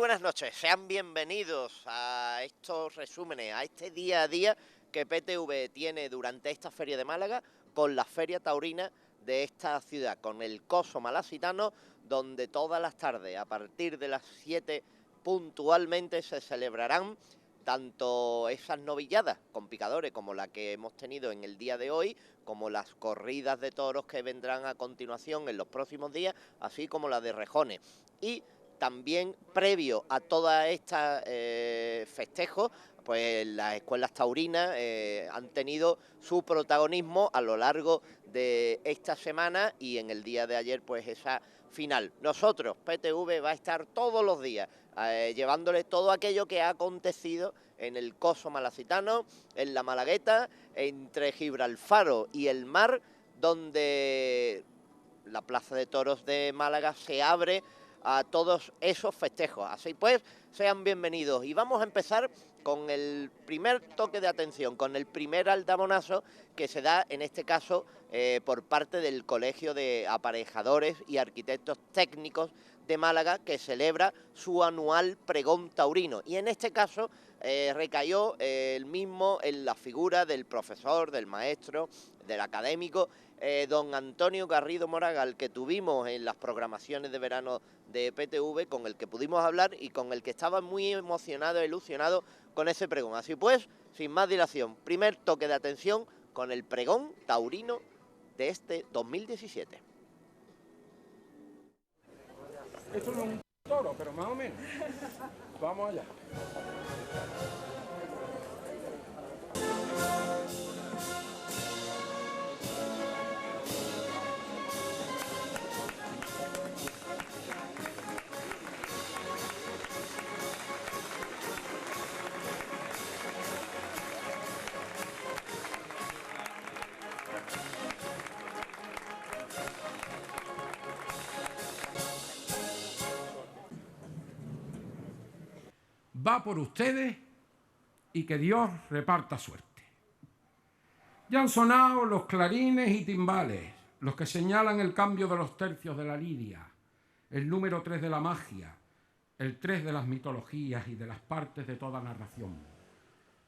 buenas noches, sean bienvenidos a estos resúmenes, a este día a día que PTV tiene durante esta Feria de Málaga con la Feria Taurina de esta ciudad, con el Coso Malacitano, donde todas las tardes, a partir de las 7 puntualmente, se celebrarán tanto esas novilladas con picadores como la que hemos tenido en el día de hoy, como las corridas de toros que vendrán a continuación en los próximos días, así como la de rejones. Y también previo a toda esta festejos, pues las escuelas taurinas han tenido su protagonismo a lo largo de esta semana y en el día de ayer pues esa final. Nosotros, PTV, va a estar todos los días llevándole todo aquello que ha acontecido en el Coso Malacitano, en la Malagueta, entre Gibralfaro y el mar, donde la Plaza de Toros de Málaga se abre a todos esos festejos. Así pues, sean bienvenidos. Y vamos a empezar con el primer toque de atención, con el primer aldabonazo que se da, en este caso, por parte del Colegio de Aparejadores y Arquitectos Técnicos de Málaga, que celebra su anual pregón taurino. Y en este caso recayó el mismo en la figura del profesor, del maestro, del académico, don Antonio Garrido Moragal, que tuvimos en las programaciones de verano de PTV, con el que pudimos hablar y con el que estaba muy emocionado e ilusionado con ese pregón. Así pues, sin más dilación, primer toque de atención con el pregón taurino de este 2017. Esto no es un toro, pero más o menos. Vamos allá. Va por ustedes y que Dios reparta suerte. Ya han sonado los clarines y timbales, los que señalan el cambio de los tercios de la lidia, el número 3 de la magia, el 3 de las mitologías y de las partes de toda narración,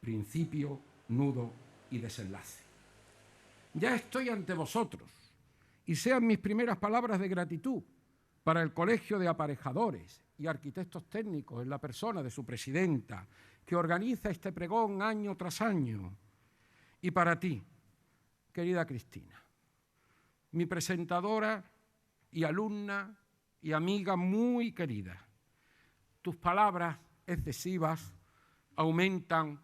principio, nudo y desenlace. Ya estoy ante vosotros, y sean mis primeras palabras de gratitud para el Colegio de Aparejadores y Arquitectos Técnicos, en la persona de su presidenta, que organiza este pregón año tras año. Y para ti, querida Cristina, mi presentadora y alumna y amiga muy querida. Tus palabras excesivas aumentan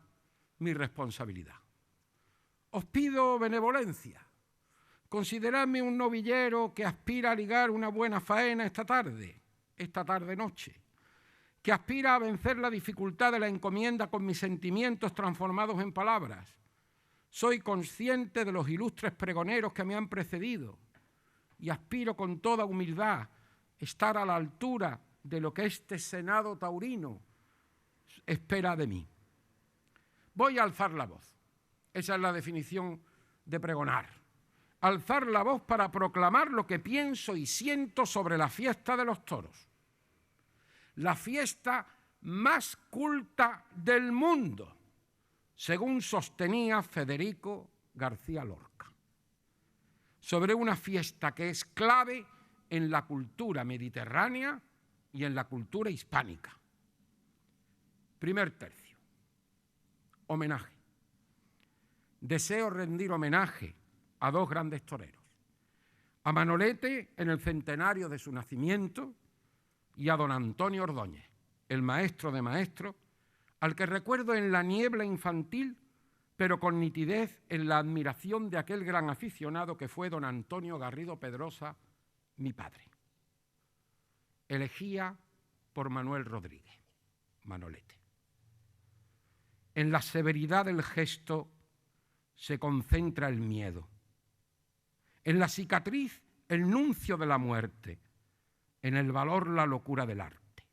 mi responsabilidad. Os pido benevolencia. Consideradme un novillero que aspira a ligar una buena faena esta tarde-noche, que aspira a vencer la dificultad de la encomienda con mis sentimientos transformados en palabras. Soy consciente de los ilustres pregoneros que me han precedido y aspiro con toda humildad estar a la altura de lo que este Senado taurino espera de mí. Voy a alzar la voz. Esa es la definición de pregonar. Alzar la voz para proclamar lo que pienso y siento sobre la fiesta de los toros. La fiesta más culta del mundo, según sostenía Federico García Lorca. Sobre una fiesta que es clave en la cultura mediterránea y en la cultura hispánica. Primer tercio. Homenaje. Deseo rendir homenaje a dos grandes toreros, a Manolete en el centenario de su nacimiento y a don Antonio Ordóñez, el maestro de maestros, al que recuerdo en la niebla infantil, pero con nitidez en la admiración de aquel gran aficionado que fue don Antonio Garrido Pedrosa, mi padre. Elegía por Manuel Rodríguez, Manolete. En la severidad del gesto se concentra el miedo. En la cicatriz, el nuncio de la muerte. En el valor, la locura del arte.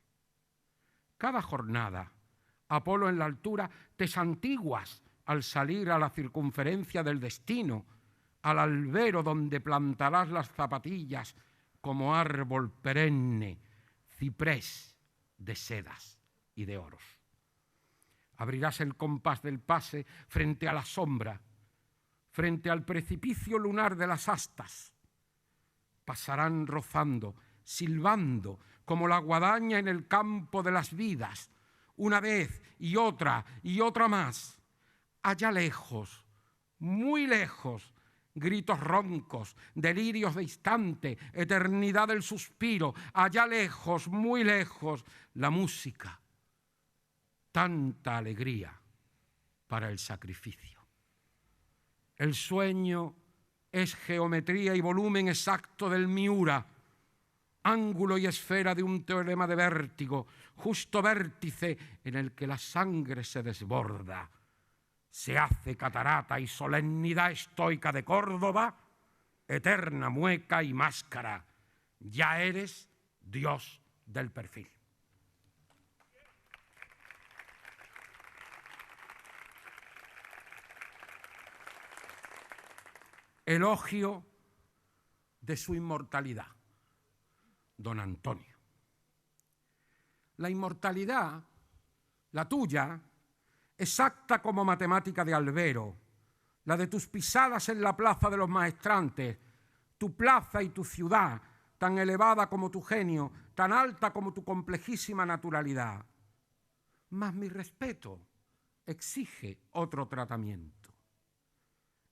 Cada jornada, Apolo en la altura, te santiguas al salir a la circunferencia del destino, al albero donde plantarás las zapatillas como árbol perenne, ciprés, de sedas y de oros. Abrirás el compás del pase frente a la sombra, frente al precipicio lunar de las astas. Pasarán rozando, silbando, como la guadaña en el campo de las vidas, una vez y otra más. Allá lejos, muy lejos, gritos roncos, delirios de instante, eternidad del suspiro. Allá lejos, muy lejos, la música. Tanta alegría para el sacrificio. El sueño es geometría y volumen exacto del Miura, ángulo y esfera de un teorema de vértigo, justo vértice en el que la sangre se desborda. Se hace catarata y solemnidad estoica de Córdoba, eterna mueca y máscara. Ya eres Dios del perfil. Elogio de su inmortalidad, don Antonio. La inmortalidad, la tuya, exacta como matemática de Albero, la de tus pisadas en la plaza de los maestrantes, tu plaza y tu ciudad, tan elevada como tu genio, tan alta como tu complejísima naturalidad. Mas mi respeto exige otro tratamiento.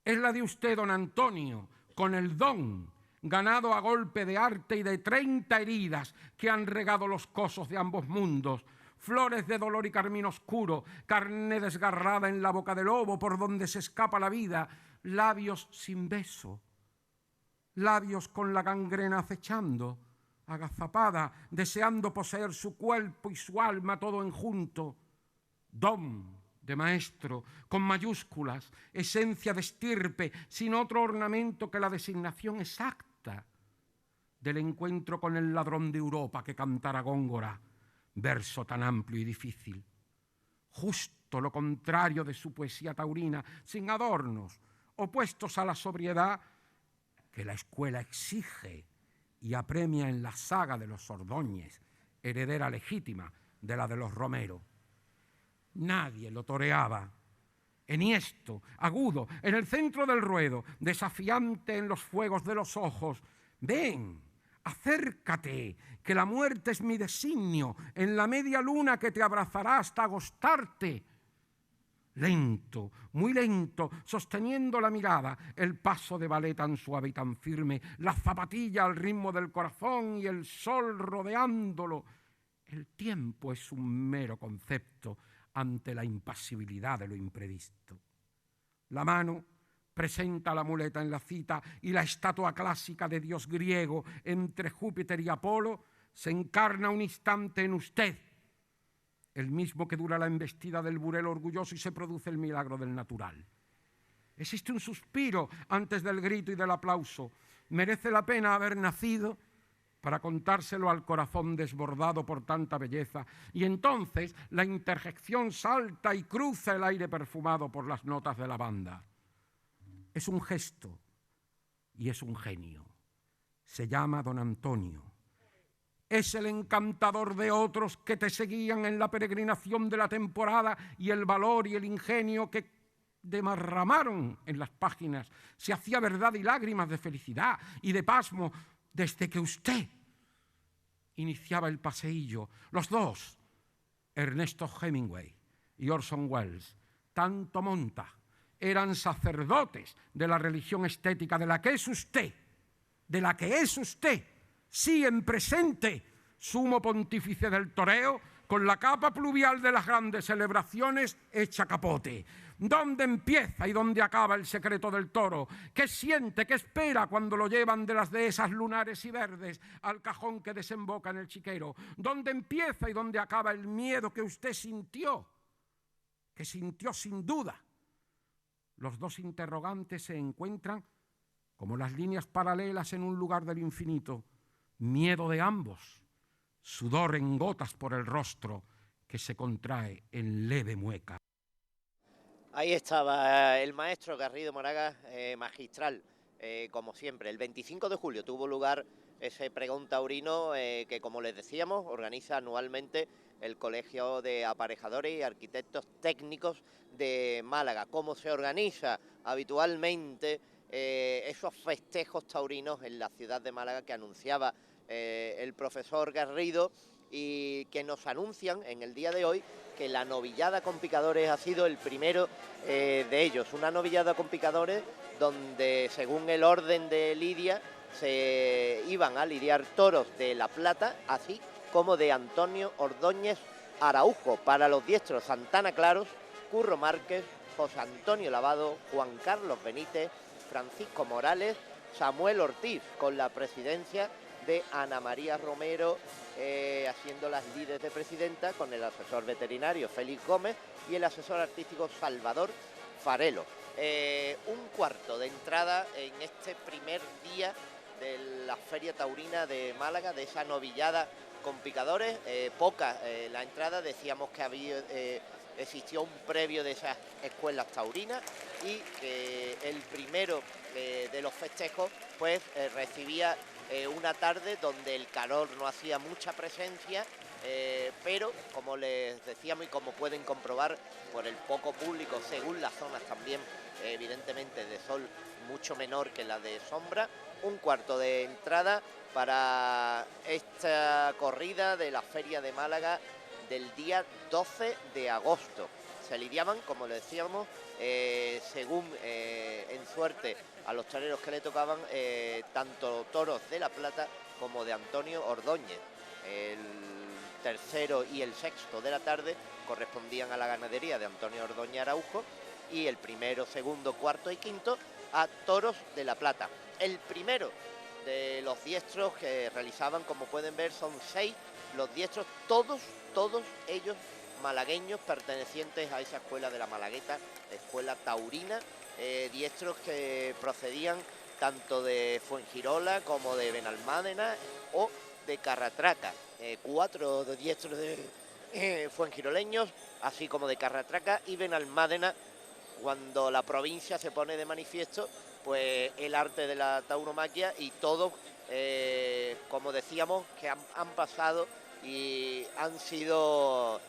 Es la de usted, don Antonio, con el don ganado a golpe de arte y de 30 heridas que han regado los cosos de ambos mundos, flores de dolor y carmín oscuro, carne desgarrada en la boca del lobo por donde se escapa la vida, labios sin beso, labios con la gangrena acechando, agazapada, deseando poseer su cuerpo y su alma todo enjunto, don de maestro, con mayúsculas, esencia de estirpe, sin otro ornamento que la designación exacta del encuentro con el ladrón de Europa que cantara Góngora, verso tan amplio y difícil. Justo lo contrario de su poesía taurina, sin adornos, opuestos a la sobriedad que la escuela exige y apremia en la saga de los Ordóñez, heredera legítima de la de los Romero. Nadie lo toreaba. Enhiesto, agudo, en el centro del ruedo, desafiante en los fuegos de los ojos. Ven, acércate, que la muerte es mi designio, en la media luna que te abrazará hasta agostarte. Lento, muy lento, sosteniendo la mirada, el paso de ballet tan suave y tan firme, la zapatilla al ritmo del corazón y el sol rodeándolo. El tiempo es un mero concepto ante la impasibilidad de lo imprevisto. La mano presenta la muleta en la cita y la estatua clásica de dios griego entre Júpiter y Apolo se encarna un instante en usted, el mismo que dura la embestida del burel orgulloso y se produce el milagro del natural. Existe un suspiro antes del grito y del aplauso. Merece la pena haber nacido para contárselo al corazón desbordado por tanta belleza, y entonces la interjección salta y cruza el aire perfumado por las notas de la banda. Es un gesto y es un genio. Se llama don Antonio. Es el encantador de otros que te seguían en la peregrinación de la temporada y el valor y el ingenio que derramaron en las páginas se hacía verdad y lágrimas de felicidad y de pasmo desde que usted iniciaba el paseillo. Los dos, Ernesto Hemingway y Orson Welles, tanto monta, eran sacerdotes de la religión estética de la que es usted, sí, en presente, sumo pontífice del toreo, con la capa pluvial de las grandes celebraciones hecha capote. ¿Dónde empieza y dónde acaba el secreto del toro? ¿Qué siente, qué espera cuando lo llevan de las dehesas lunares y verdes al cajón que desemboca en el chiquero? ¿Dónde empieza y dónde acaba el miedo que usted sintió? Que sintió sin duda. Los dos interrogantes se encuentran como las líneas paralelas en un lugar del infinito. Miedo de ambos, sudor en gotas por el rostro que se contrae en leve mueca. Ahí estaba el maestro Garrido Moragas, magistral, como siempre. El 25 de julio tuvo lugar ese pregón taurino que, como les decíamos, organiza anualmente el Colegio de Aparejadores y Arquitectos Técnicos de Málaga. ¿Cómo se organiza habitualmente esos festejos taurinos en la ciudad de Málaga que anunciaba el profesor Garrido y que nos anuncian en el día de hoy que la novillada con picadores ha sido el primero de ellos? Una novillada con picadores donde, según el orden de lidia, se iban a lidiar toros de La Plata, así como de Antonio Ordóñez Araujo. Para los diestros, Santana Claros, Curro Márquez, José Antonio Lavado, Juan Carlos Benítez, Francisco Morales, Samuel Ortiz, con la presidencia de Ana María Romero, haciendo las lides de presidenta, con el asesor veterinario Félix Gómez y el asesor artístico Salvador Farelo. Un cuarto de entrada en este primer día de la Feria Taurina de Málaga, de esa novillada con picadores. Poca la entrada, decíamos que existió un previo de esas escuelas taurinas y que el primero de los festejos pues recibía una tarde donde el calor no hacía mucha presencia, pero como les decíamos y como pueden comprobar por el poco público, según las zonas también evidentemente de sol mucho menor que la de sombra, un cuarto de entrada para esta corrida de la Feria de Málaga del día 12 de agosto. Se lidiaban, como le decíamos, según en suerte a los toreros que le tocaban, tanto toros de La Plata como de Antonio Ordóñez. El tercero y el sexto de la tarde correspondían a la ganadería de Antonio Ordóñez Araujo y el primero, segundo, cuarto y quinto a toros de La Plata. El primero de los diestros que realizaban, como pueden ver, son 6 los diestros, todos ellos malagueños, pertenecientes a esa escuela de la Malagueta, escuela taurina, diestros que procedían tanto de Fuengirola como de Benalmádena o de Carratraca. 4 de diestros de fuengiroleños, así como de Carratraca y Benalmádena, cuando la provincia se pone de manifiesto pues el arte de la tauromaquia, y todos, como decíamos, que han pasado y han sido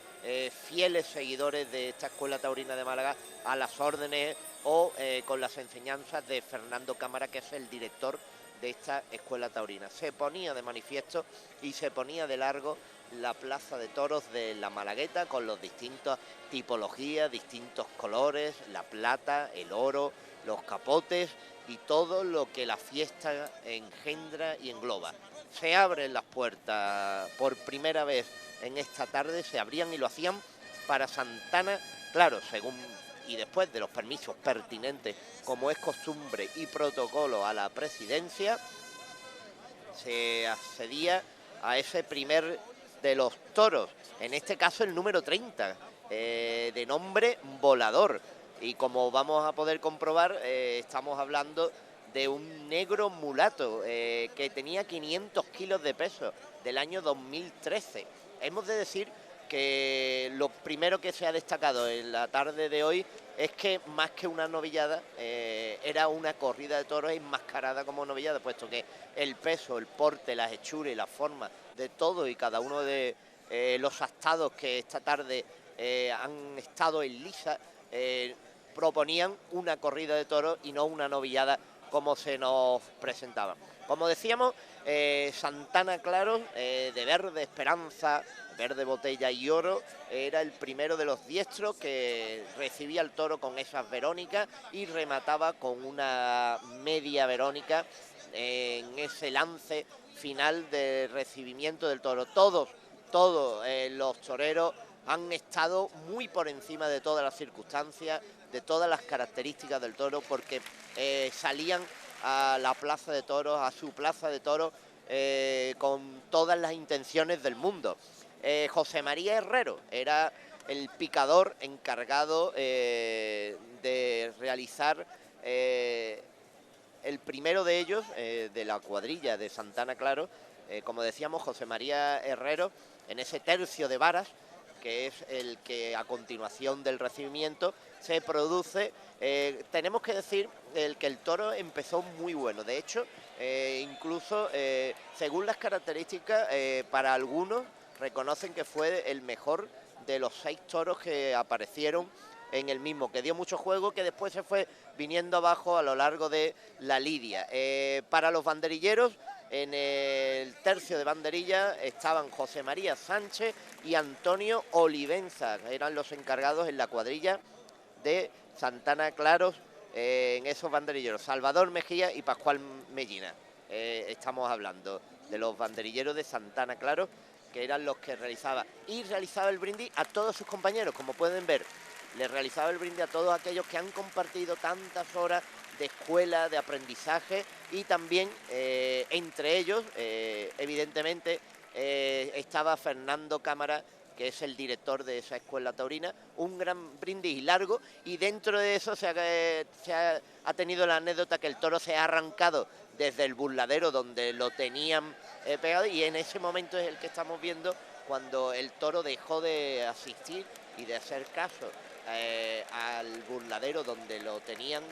fieles seguidores de esta escuela taurina de Málaga, a las órdenes o con las enseñanzas de Fernando Cámara, que es el director de esta escuela taurina. Se ponía de manifiesto y se ponía de largo la plaza de toros de la Malagueta, con las distintas tipologías, distintos colores, la plata, el oro, los capotes y todo lo que la fiesta engendra y engloba. Se abren las puertas por primera vez en esta tarde, se abrían y lo hacían para Santana, claro, según y después de los permisos pertinentes, como es costumbre y protocolo a la presidencia, se accedía a ese primer de los toros, en este caso el número 30, de nombre Volador. Y como vamos a poder comprobar, estamos hablando de un negro mulato que tenía 500 kilos de peso, del año 2013. Hemos de decir que lo primero que se ha destacado en la tarde de hoy es que más que una novillada, era una corrida de toros enmascarada como novillada, puesto que el peso, el porte, las hechuras y la forma de todo y cada uno de los astados que esta tarde han estado en liza, proponían una corrida de toros y no una novillada como se nos presentaba. Como decíamos, Santana Claros, de verde esperanza, verde botella y oro, era el primero de los diestros que recibía el toro con esas verónicas y remataba con una media verónica en ese lance final de recibimiento del toro. Todos los toreros han estado muy por encima de todas las circunstancias, de todas las características del toro, porque salían a la plaza de toros, a su plaza de toros, con todas las intenciones del mundo. José María Herrero era el picador encargado de realizar el primero de ellos, de la cuadrilla de Santana Claros. Como decíamos, José María Herrero, en ese tercio de varas, que es el que a continuación del recibimiento se produce. Tenemos que decir que el toro empezó muy bueno. De hecho, Incluso, según las características, para algunos reconocen que fue el mejor de los 6 toros que aparecieron en el mismo, que dio mucho juego, que después se fue viniendo abajo a lo largo de la lidia. Para los banderilleros, en el tercio de banderilla estaban José María Sánchez y Antonio Olivenza, eran los encargados en la cuadrilla de Santana Claros, en esos banderilleros, Salvador Mejía y Pascual Mellina. Estamos hablando de los banderilleros de Santana Claros, que eran los que realizaba el brindis a todos sus compañeros. Como pueden ver, les realizaba el brindis a todos aquellos que han compartido tantas horas de escuela, de aprendizaje, y también entre ellos, evidentemente, estaba Fernando Cámara, que es el director de esa escuela taurina, un gran brindis largo, y dentro de eso ha tenido la anécdota que el toro se ha arrancado desde el burladero donde lo tenían pegado, y en ese momento es el que estamos viendo cuando el toro dejó de asistir y de hacer caso al burladero donde lo tenían,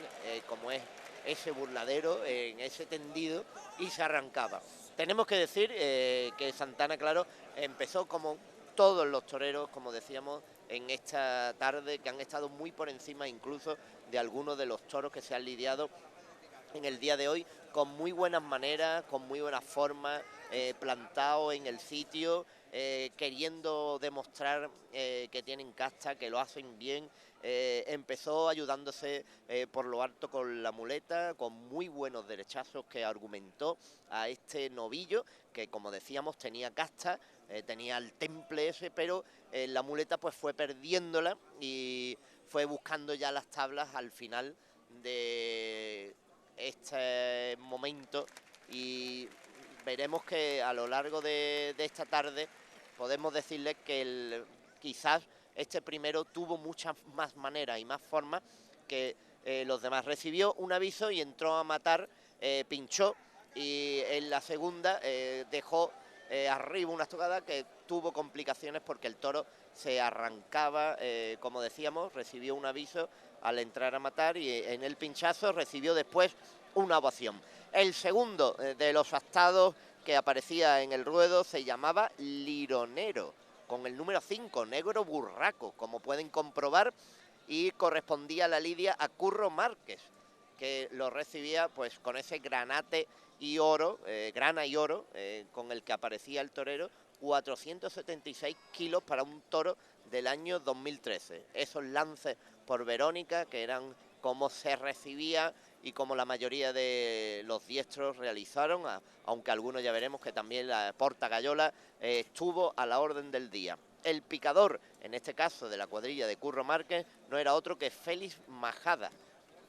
como es ese burladero, en ese tendido, y se arrancaba. Tenemos que decir que Santana Claros empezó como todos los toreros, como decíamos, en esta tarde, que han estado muy por encima incluso de algunos de los toros que se han lidiado en el día de hoy, con muy buenas maneras, con muy buenas formas, plantados en el sitio, queriendo demostrar que tienen casta, que lo hacen bien. Empezó ayudándose por lo alto con la muleta, con muy buenos derechazos que argumentó a este novillo, que como decíamos tenía casta, tenía el temple ese, pero la muleta pues fue perdiéndola y fue buscando ya las tablas al final de este momento, y veremos que a lo largo de esta tarde podemos decirles que quizás este primero tuvo muchas más maneras y más formas que los demás. Recibió un aviso y entró a matar, pinchó, y en la segunda dejó arriba una estocada que tuvo complicaciones porque el toro se arrancaba, como decíamos, recibió un aviso al entrar a matar, y en el pinchazo recibió después una ovación. El segundo de los astados que aparecía en el ruedo se llamaba Lironero, con el número 5, Negro Burraco, como pueden comprobar, y correspondía a la lidia a Curro Márquez, que lo recibía pues con ese granate y oro, grana y oro, con el que aparecía el torero, 476 kilos para un toro del año 2013. Esos lances por Verónica, que eran como se recibía y como la mayoría de los diestros realizaron, aunque algunos ya veremos que también la Porta Gallola estuvo a la orden del día. El picador, en este caso de la cuadrilla de Curro Márquez, no era otro que Félix Majada,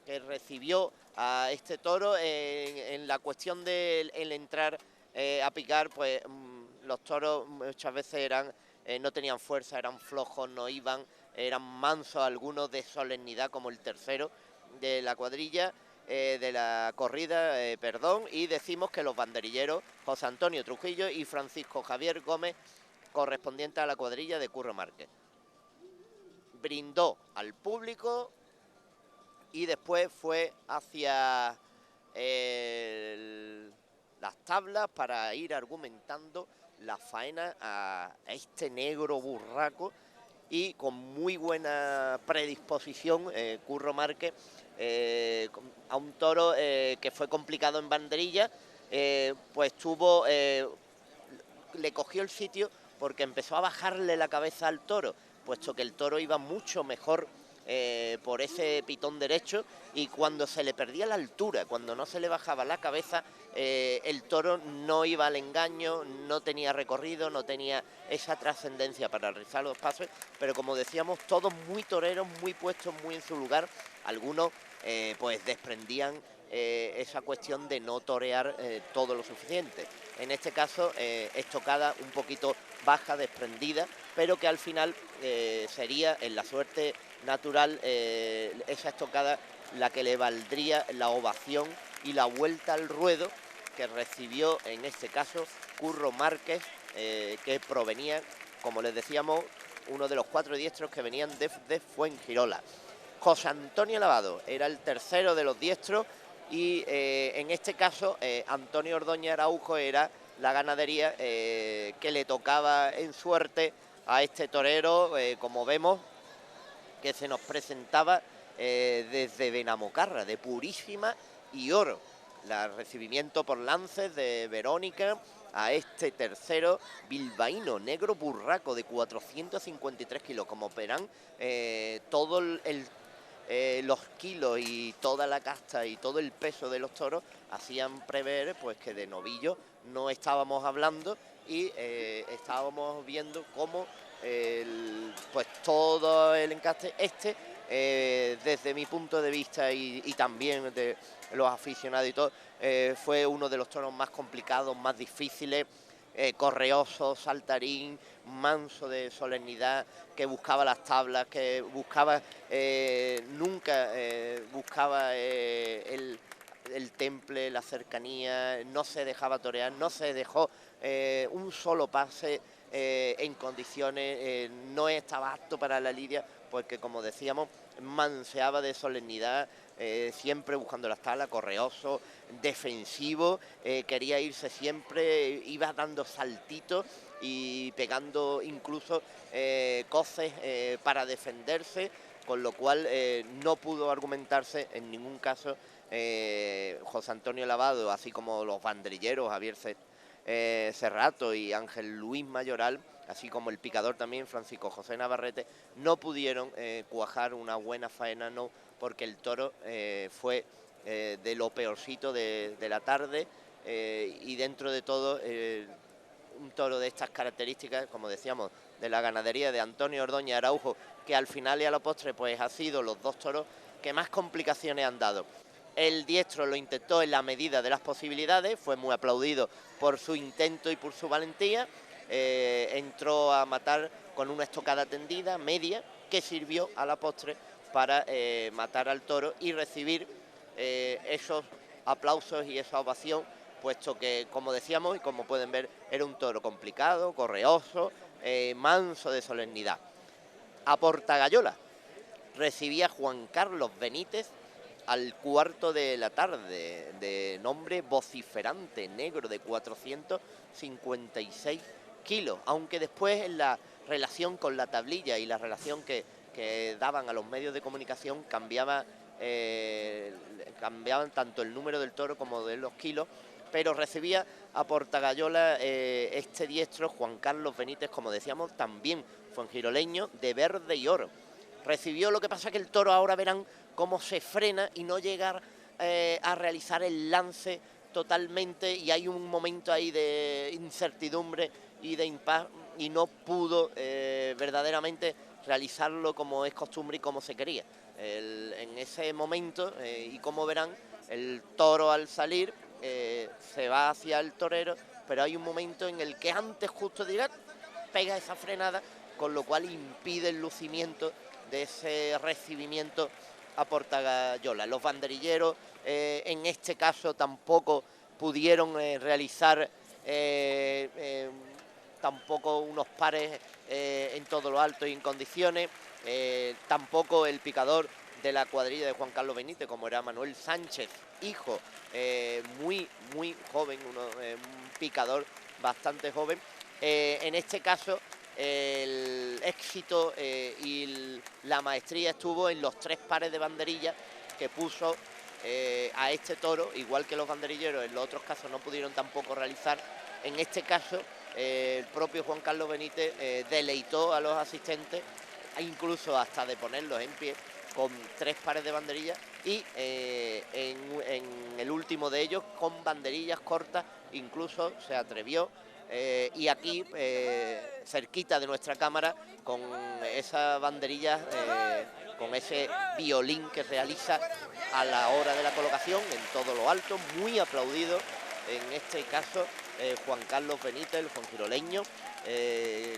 que recibió a este toro en la cuestión del entrar a picar, pues los toros muchas veces no tenían fuerza, eran flojos, no iban, eran mansos, algunos de solemnidad, como el tercero de la cuadrilla, de la corrida, y decimos que los banderilleros José Antonio Trujillo y Francisco Javier Gómez, correspondientes a la cuadrilla de Curro Márquez. Brindó al público y después fue hacia las tablas para ir argumentando la faena a este Negro Burraco, y con muy buena predisposición Curro Márquez a un toro que fue complicado en banderilla, pues le cogió el sitio porque empezó a bajarle la cabeza al toro, puesto que el toro iba mucho mejor por ese pitón derecho, y cuando se le perdía la altura, cuando no se le bajaba la cabeza, el toro no iba al engaño, no tenía recorrido, no tenía esa trascendencia para realizar los pasos, pero como decíamos, todos muy toreros, muy puestos, muy en su lugar. Algunos pues desprendían esa cuestión de no torear todo lo suficiente. En este caso, estocada un poquito baja, desprendida, pero que al final sería en la suerte natural esa estocada la que le valdría la ovación y la vuelta al ruedo que recibió en este caso Curro Márquez, que provenía, como les decíamos, uno de los 4 diestros que venían de Fuengirola. José Antonio Lavado era el tercero de los diestros, y en este caso Antonio Ordóñez Araujo era la ganadería que le tocaba en suerte a este torero, como vemos, que se nos presentaba desde Benamocarra, de Purísima y Oro. El recibimiento por lances de Verónica a este tercero bilbaíno, negro burraco, de 453 kilos. Como verán, todo los kilos y toda la casta y todo el peso de los toros hacían prever pues que de novillo no estábamos hablando, y estábamos viendo cómo pues todo el encaste desde mi punto de vista y también de los aficionados y todo, fue uno de los toros más complicados, más difíciles, correoso, saltarín, manso de solemnidad, que buscaba las tablas, que buscaba, nunca buscaba el temple, la cercanía, no se dejaba torear, no se dejó un solo pase en condiciones, no estaba apto para la lidia, porque como decíamos, manseaba de solemnidad, siempre buscando las tablas, correoso, defensivo, quería irse siempre, iba dando saltitos y pegando incluso coces para defenderse, con lo cual no pudo argumentarse en ningún caso José Antonio Lavado, así como los banderilleros Javier Serrato y Ángel Luis Mayoral, así como el picador también Francisco José Navarrete, no pudieron cuajar una buena faena, no, porque el toro fue de lo peorcito de la tarde, y dentro de todo un toro de estas características, como decíamos, de la ganadería de Antonio Ordóñez Araujo, que al final y a la postre pues ha sido los dos toros que más complicaciones han dado. El diestro lo intentó en la medida de las posibilidades, fue muy aplaudido por su intento y por su valentía, entró a matar con una estocada tendida, media, que sirvió a la postre para matar al toro y recibir esos aplausos y esa ovación, puesto que, como decíamos y como pueden ver, era un toro complicado, correoso, manso de solemnidad. A Portagayola recibía Juan Carlos Benítez al cuarto de la tarde, de nombre vociferante, negro, de 456 kilos, aunque después en la relación con la tablilla y la relación que daban a los medios de comunicación cambiaban tanto el número del toro como de los kilos, pero recibía a Portagayola este diestro, Juan Carlos Benítez, como decíamos, también fuengiroleño, de verde y oro. Recibió, lo que pasa que el toro, ahora verán cómo se frena y no llega a realizar el lance totalmente, y hay un momento ahí de incertidumbre y de impas, y no pudo verdaderamente realizarlo como es costumbre y como se quería. En ese momento, y como verán, el toro al salir se va hacia el torero, pero hay un momento en el que antes justo de llegar pega esa frenada, con lo cual impide el lucimiento de ese recibimiento a Portagayola. Los banderilleros en este caso tampoco pudieron realizar tampoco unos pares en todo lo alto y en condiciones, tampoco el picador de la cuadrilla de Juan Carlos Benítez, como era Manuel Sánchez, hijo, muy joven, un picador bastante joven. En este caso el éxito y la maestría estuvo en los 3 pares de banderillas que puso a este toro, igual que los banderilleros en los otros casos no pudieron tampoco realizar. En este caso el propio Juan Carlos Benítez deleitó a los asistentes, incluso hasta de ponerlos en pie, con 3 pares de banderillas, y en el último de ellos con banderillas cortas, incluso se atrevió, y aquí cerquita de nuestra cámara, con esas banderillas, con ese violín que realiza a la hora de la colocación en todo lo alto, muy aplaudido en este caso Juan Carlos Benítez, el fuengiroleño,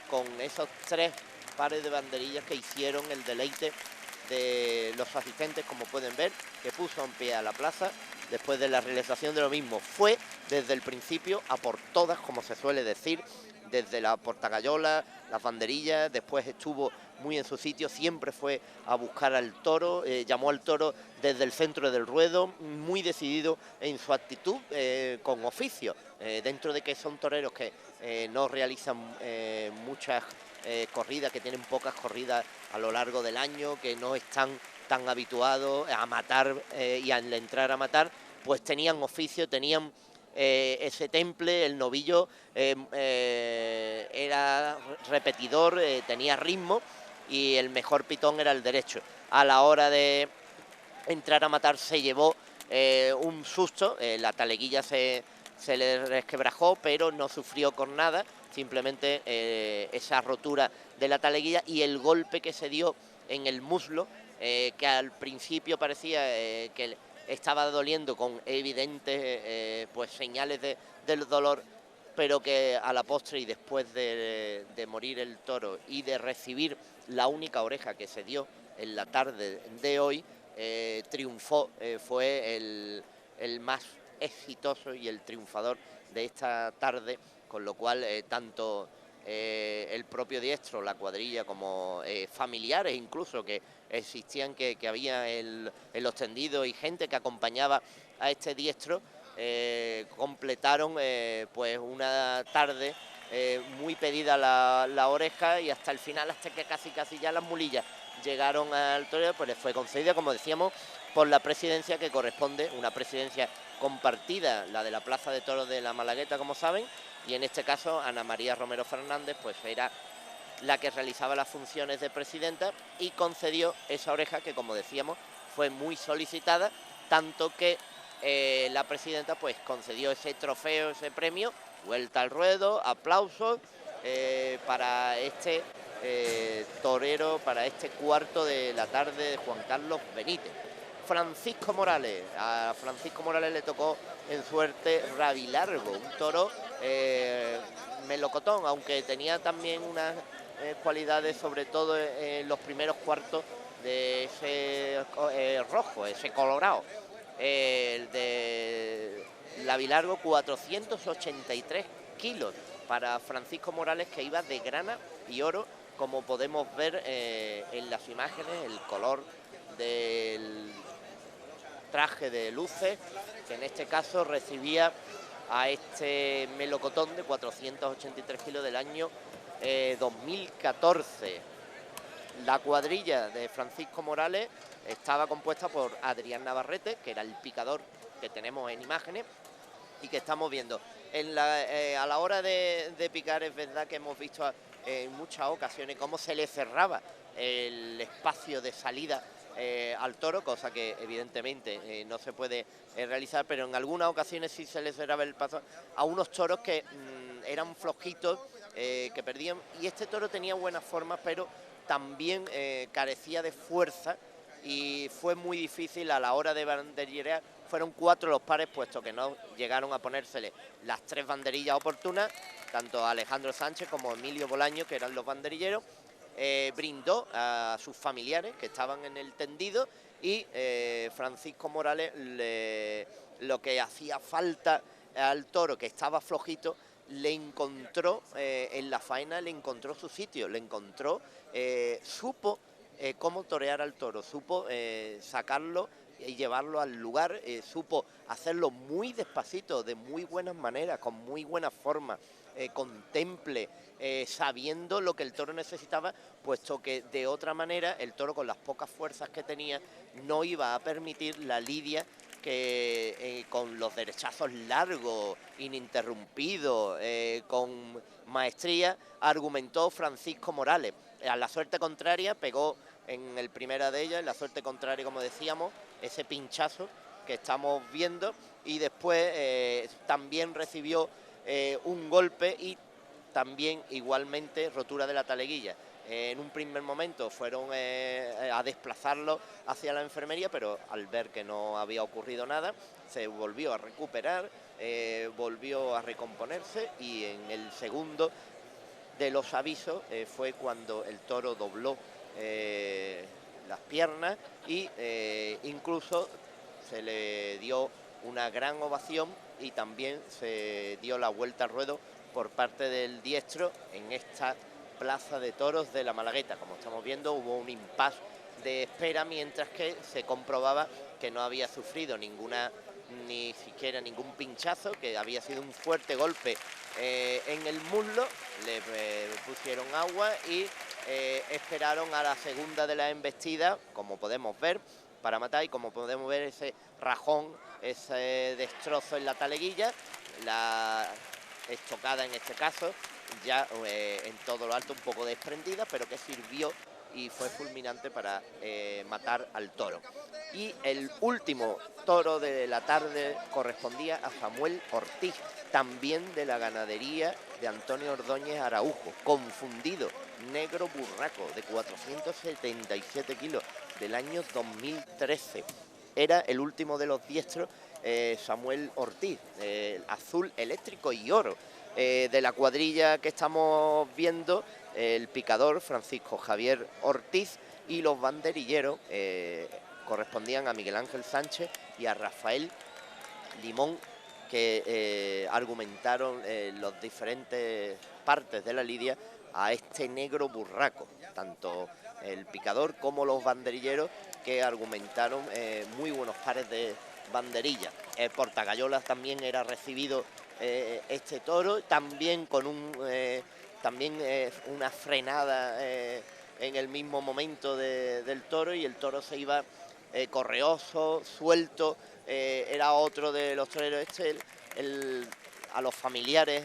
con esos 3 pares de banderillas que hicieron el deleite de los asistentes, como pueden ver, que puso en pie a la plaza después de la realización de lo mismo. Fue desde el principio a por todas, como se suele decir, desde la portagayola, las banderillas, después estuvo muy en su sitio, siempre fue a buscar al toro, llamó al toro desde el centro del ruedo, muy decidido en su actitud, con oficio, dentro de que son toreros que no realizan muchas corridas, que tienen pocas corridas a lo largo del año, que no están tan habituados a matar y al entrar a matar, pues tenían oficio, tenían ese temple. El novillo era repetidor, tenía ritmo, y el mejor pitón era el derecho. A la hora de entrar a matar se llevó un susto, la taleguilla se le resquebrajó, pero no sufrió con nada, simplemente esa rotura de la taleguilla y el golpe que se dio en el muslo, que al principio parecía que estaba doliendo con evidentes pues señales del dolor, pero que a la postre y después de morir el toro y de recibir la única oreja que se dio en la tarde de hoy, triunfó, fue el más exitoso y el triunfador de esta tarde, con lo cual tanto el propio diestro, la cuadrilla, como familiares incluso que existían, que había en los tendidos, y gente que acompañaba a este diestro, completaron pues una tarde muy pedida la oreja, y hasta el final, hasta que casi ya las mulillas llegaron al toreo, pues les fue concedida, como decíamos, por la presidencia, que corresponde, una presidencia compartida, la de la Plaza de Toros de la Malagueta, como saben, y en este caso Ana María Romero Fernández pues era la que realizaba las funciones de presidenta y concedió esa oreja que, como decíamos, fue muy solicitada, tanto que la presidenta pues concedió ese trofeo, ese premio, vuelta al ruedo, aplausos para este torero, para este cuarto de la tarde de Juan Carlos Benítez. Francisco Morales, a Francisco Morales le tocó en suerte Rabilargo, un toro melocotón, aunque tenía también unas cualidades, sobre todo en los primeros cuartos, de ese rojo, ese colorado. El de Rabilargo, 483 kilos para Francisco Morales, que iba de grana y oro, como podemos ver en las imágenes, el color del traje de luces, que en este caso recibía a este melocotón de 483 kilos del año 2014. La cuadrilla de Francisco Morales estaba compuesta por Adrián Navarrete, que era el picador que tenemos en imágenes y que estamos viendo. A la hora de picar, es verdad que hemos visto en muchas ocasiones cómo se le cerraba el espacio de salida al toro, cosa que evidentemente no se puede realizar, pero en algunas ocasiones sí se le cerraba el paso a unos toros que eran flojitos, que perdían, y este toro tenía buenas formas, pero también carecía de fuerza, y fue muy difícil a la hora de banderillear. Fueron 4 los pares, puesto que no llegaron a ponérsele las 3 banderillas oportunas, tanto a Alejandro Sánchez como a Emilio Bolaño, que eran los banderilleros. Brindó a sus familiares que estaban en el tendido, y Francisco Morales, lo que hacía falta al toro, que estaba flojito, le encontró en la faena, le encontró su sitio, le encontró, supo cómo torear al toro, supo sacarlo y llevarlo al lugar, supo hacerlo muy despacito, de muy buenas maneras, con muy buenas formas, con temple, sabiendo lo que el toro necesitaba, puesto que de otra manera el toro, con las pocas fuerzas que tenía, no iba a permitir la lidia que con los derechazos largos, ininterrumpidos, con maestría, argumentó Francisco Morales. A la suerte contraria pegó en el primera de ellas, en la suerte contraria, como decíamos, ese pinchazo que estamos viendo, y después también recibió un golpe y también igualmente rotura de la taleguilla. En un primer momento fueron a desplazarlo hacia la enfermería, pero al ver que no había ocurrido nada, se volvió a recuperar, volvió a recomponerse, y en el segundo de los avisos fue cuando el toro dobló las piernas, y incluso se le dio una gran ovación, y también se dio la vuelta al ruedo por parte del diestro en esta plaza de toros de la Malagueta. Como estamos viendo, hubo un impasse de espera mientras que se comprobaba que no había sufrido ni siquiera ningún pinchazo, que había sido un fuerte golpe en el muslo. Le pusieron agua y esperaron a la segunda de la embestida, como podemos ver, para matar, y como podemos ver ese rajón, ese destrozo en la taleguilla, la estocada en este caso, ya en todo lo alto un poco desprendida, pero que sirvió y fue fulminante para matar al toro. Y el último toro de la tarde correspondía a Samuel Ortiz, también de la ganadería de Antonio Ordóñez Araujo, confundido, negro burraco, de 477 kilos, del año 2013. Era el último de los diestros, Samuel Ortiz, azul, eléctrico y oro. De la cuadrilla que estamos viendo, el picador Francisco Javier Ortiz, y los banderilleros correspondían a Miguel Ángel Sánchez y a Rafael Limón, que argumentaron los diferentes partes de la lidia a este negro burraco, tanto el picador como los banderilleros, que argumentaron muy buenos pares de banderillas. Portagayolas también era recibido este toro, también con una frenada en el mismo momento del toro, y el toro se iba correoso, suelto. Era otro de los toreros, a los familiares,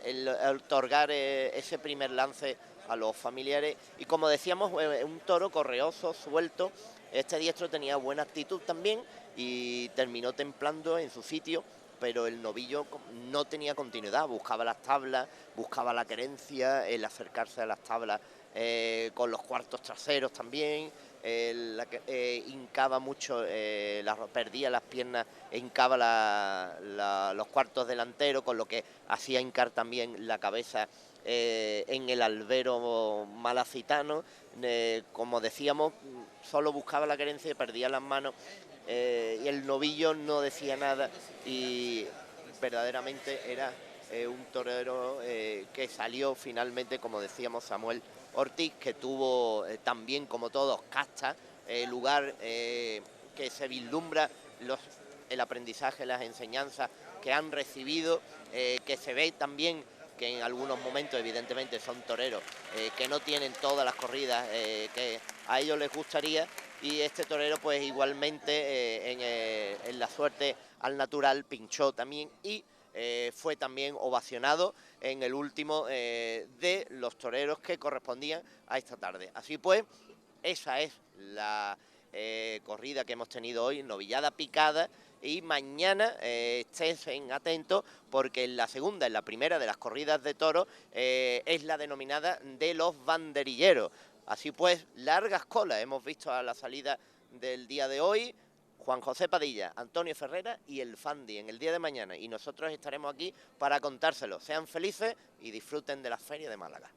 el otorgar ese primer lance a los familiares. Y como decíamos, un toro correoso, suelto. Este diestro tenía buena actitud también y terminó templando en su sitio, pero el novillo no tenía continuidad, buscaba las tablas, buscaba la querencia, el acercarse a las tablas con los cuartos traseros también, hincaba mucho, perdía las piernas e hincaba los cuartos delanteros, con lo que hacía hincar también la cabeza en el albero malacitano. Como decíamos, solo buscaba la querencia y perdía las manos, y el novillo no decía nada, y verdaderamente era un torero que salió finalmente, como decíamos, Samuel Ortiz, que tuvo también, como todos, casta, lugar que se vislumbra el aprendizaje, las enseñanzas que han recibido, que se ve también que en algunos momentos evidentemente son toreros que no tienen todas las corridas que a ellos les gustaría, y este torero pues igualmente en la suerte al natural pinchó también, y fue también ovacionado en el último de los toreros que correspondían a esta tarde. Así pues, esa es la corrida que hemos tenido hoy, novillada picada, y mañana estén atentos, porque en la primera de las corridas de toros es la denominada de los banderilleros. Así pues, largas colas hemos visto a la salida del día de hoy. Juan José Padilla, Antonio Ferrera y el Fandi en el día de mañana, y nosotros estaremos aquí para contárselo. Sean felices y disfruten de la Feria de Málaga.